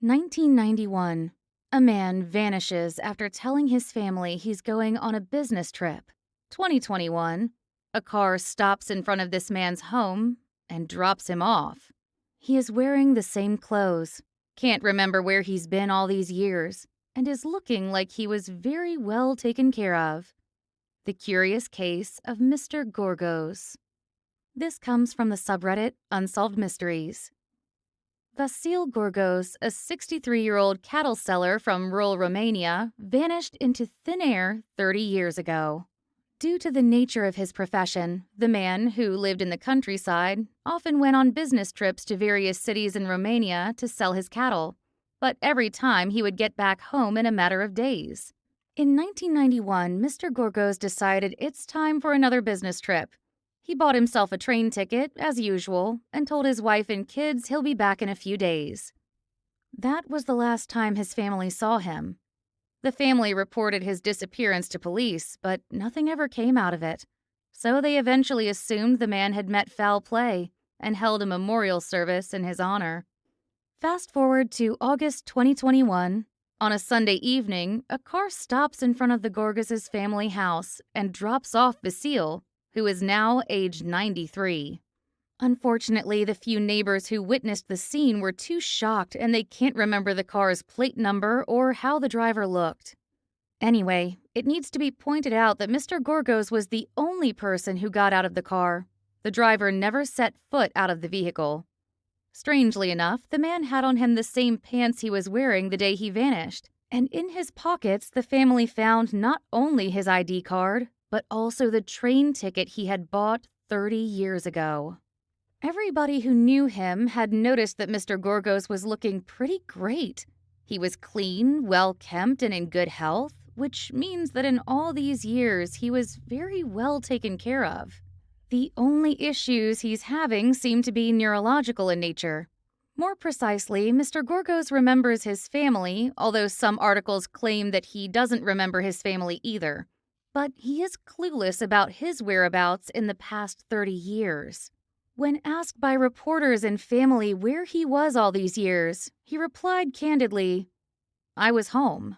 1991. A man vanishes after telling his family he's going on a business trip. 2021. A car stops in front of this man's home and drops him off. He is wearing the same clothes, can't remember where he's been all these years, and is looking like he was very well taken care of. The Curious Case of Mr. Gorgos. This comes from the subreddit Unsolved Mysteries. Vasile Gorgos, a 63-year-old cattle seller from rural Romania, vanished into thin air 30 years ago. Due to the nature of his profession, the man, who lived in the countryside, often went on business trips to various cities in Romania to sell his cattle, but every time he would get back home in a matter of days. In 1991, Mr. Gorgos decided it's time for another business trip. He bought himself a train ticket, as usual, and told his wife and kids he'll be back in a few days. That was the last time his family saw him. The family reported his disappearance to police, but nothing ever came out of it. So they eventually assumed the man had met foul play and held a memorial service in his honor. Fast forward to August 2021. On a Sunday evening, a car stops in front of the Gorgos' family house and drops off Vasile, who is now aged 93. Unfortunately, the few neighbors who witnessed the scene were too shocked and they can't remember the car's plate number or how the driver looked. Anyway, it needs to be pointed out that Mr. Gorgos was the only person who got out of the car. The driver never set foot out of the vehicle. Strangely enough, the man had on him the same pants he was wearing the day he vanished, and in his pockets the family found not only his ID card, but also the train ticket he had bought 30 years ago. Everybody who knew him had noticed that Mr. Gorgos was looking pretty great. He was clean, well-kempt, and in good health, which means that in all these years he was very well taken care of. The only issues he's having seem to be neurological in nature. More precisely, Mr. Gorgos remembers his family, although some articles claim that he doesn't remember his family either. But he is clueless about his whereabouts in the past 30 years. When asked by reporters and family where he was all these years, he replied candidly, "I was home."